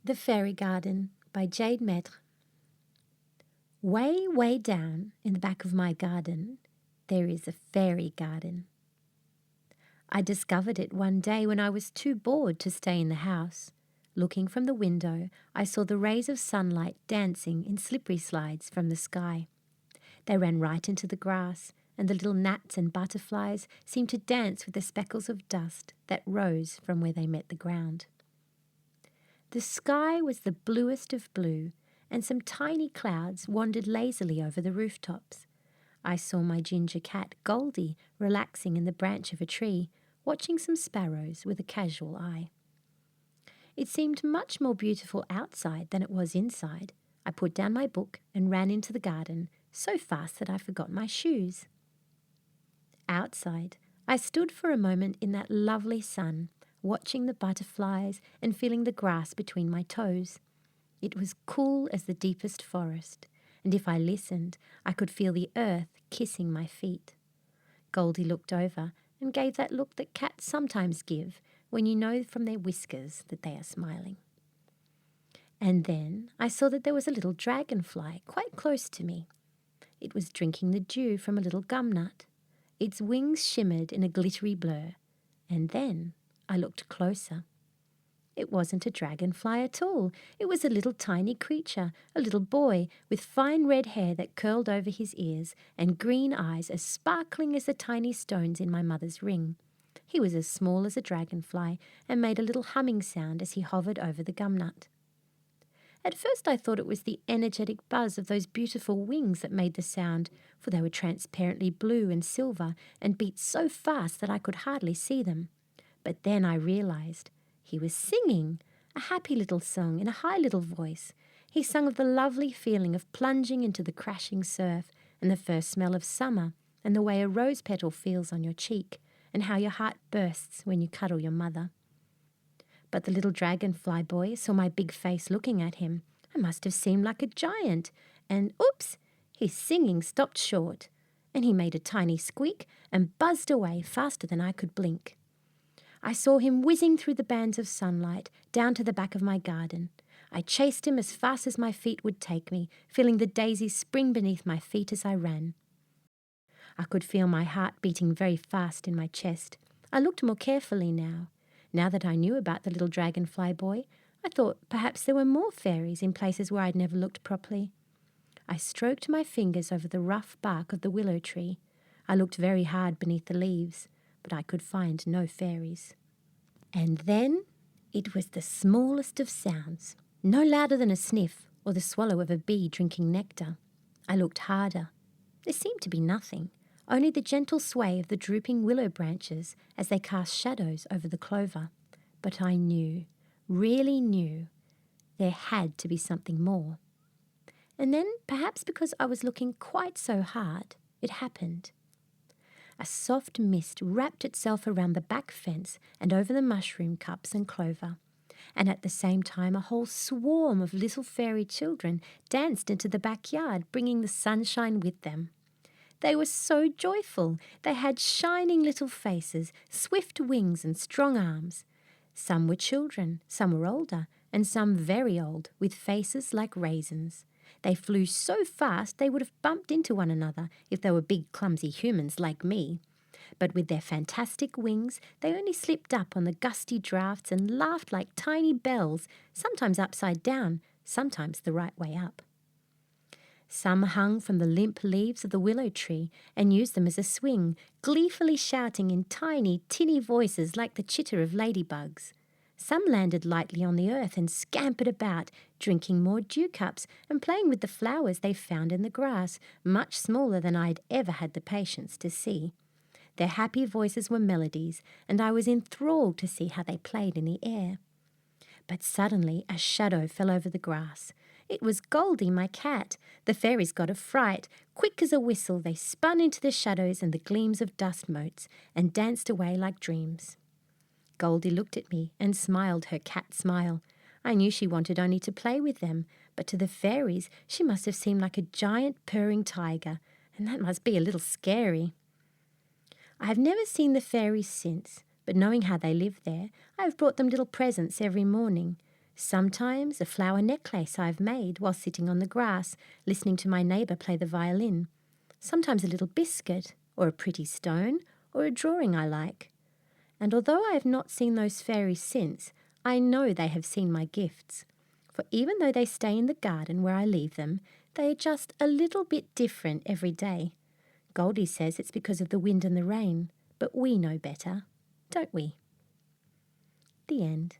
The Fairy Garden by Jade Maître. Way, way down in the back of my garden, there is a fairy garden. I discovered it one day when I was too bored to stay in the house. Looking from the window, I saw the rays of sunlight dancing in slippery slides from the sky. They ran right into the grass, and the little gnats and butterflies seemed to dance with the speckles of dust that rose from where they met the ground. The sky was the bluest of blue, and some tiny clouds wandered lazily over the rooftops. I saw my ginger cat, Goldie, relaxing in the branch of a tree, watching some sparrows with a casual eye. It seemed much more beautiful outside than it was inside. I put down my book and ran into the garden, so fast that I forgot my shoes. Outside, I stood for a moment in that lovely sun, watching the butterflies and feeling the grass between my toes. It was cool as the deepest forest, and if I listened, I could feel the earth kissing my feet. Goldie looked over and gave that look that cats sometimes give when you know from their whiskers that they are smiling. And then I saw that there was a little dragonfly quite close to me. It was drinking the dew from a little gum nut. Its wings shimmered in a glittery blur, and then I looked closer. It wasn't a dragonfly at all. It was a little tiny creature, a little boy with fine red hair that curled over his ears and green eyes as sparkling as the tiny stones in my mother's ring. He was as small as a dragonfly and made a little humming sound as he hovered over the gum nut. At first I thought it was the energetic buzz of those beautiful wings that made the sound, for they were transparently blue and silver and beat so fast that I could hardly see them. But then I realized he was singing, a happy little song in a high little voice. He sang of the lovely feeling of plunging into the crashing surf and the first smell of summer and the way a rose petal feels on your cheek and how your heart bursts when you cuddle your mother. But the little dragonfly boy saw my big face looking at him. I must have seemed like a giant, and oops, his singing stopped short, and he made a tiny squeak and buzzed away faster than I could blink. I saw him whizzing through the bands of sunlight down to the back of my garden. I chased him as fast as my feet would take me, feeling the daisies spring beneath my feet as I ran. I could feel my heart beating very fast in my chest. I looked more carefully now. Now that I knew about the little dragonfly boy, I thought perhaps there were more fairies in places where I'd never looked properly. I stroked my fingers over the rough bark of the willow tree. I looked very hard beneath the leaves, but I could find no fairies. And then it was the smallest of sounds, no louder than a sniff or the swallow of a bee drinking nectar. I looked harder. There seemed to be nothing, only the gentle sway of the drooping willow branches as they cast shadows over the clover. But I knew, really knew, there had to be something more. And then, perhaps because I was looking quite so hard, it happened. A soft mist wrapped itself around the back fence and over the mushroom cups and clover, and at the same time a whole swarm of little fairy children danced into the backyard, bringing the sunshine with them. They were so joyful. They had shining little faces, swift wings and strong arms. Some were children, some were older, and some very old, with faces like raisins. They flew so fast they would have bumped into one another if they were big, clumsy humans like me. But with their fantastic wings, they only slipped up on the gusty drafts and laughed like tiny bells, sometimes upside down, sometimes the right way up. Some hung from the limp leaves of the willow tree and used them as a swing, gleefully shouting in tiny, tinny voices like the chitter of ladybugs. Some landed lightly on the earth and scampered about, drinking more dew cups and playing with the flowers they found in the grass, much smaller than I'd ever had the patience to see. Their happy voices were melodies, and I was enthralled to see how they played in the air. But suddenly a shadow fell over the grass. It was Goldie, my cat. The fairies got a fright. Quick as a whistle, they spun into the shadows and the gleams of dust motes and danced away like dreams. Goldie looked at me and smiled her cat smile. I knew she wanted only to play with them, but to the fairies she must have seemed like a giant purring tiger, and that must be a little scary. I have never seen the fairies since, but knowing how they live there, I have brought them little presents every morning. Sometimes a flower necklace I've made while sitting on the grass, listening to my neighbour play the violin. Sometimes a little biscuit, or a pretty stone, or a drawing I like. And although I have not seen those fairies since, I know they have seen my gifts. For even though they stay in the garden where I leave them, they are just a little bit different every day. Goldie says it's because of the wind and the rain, but we know better, don't we? The end.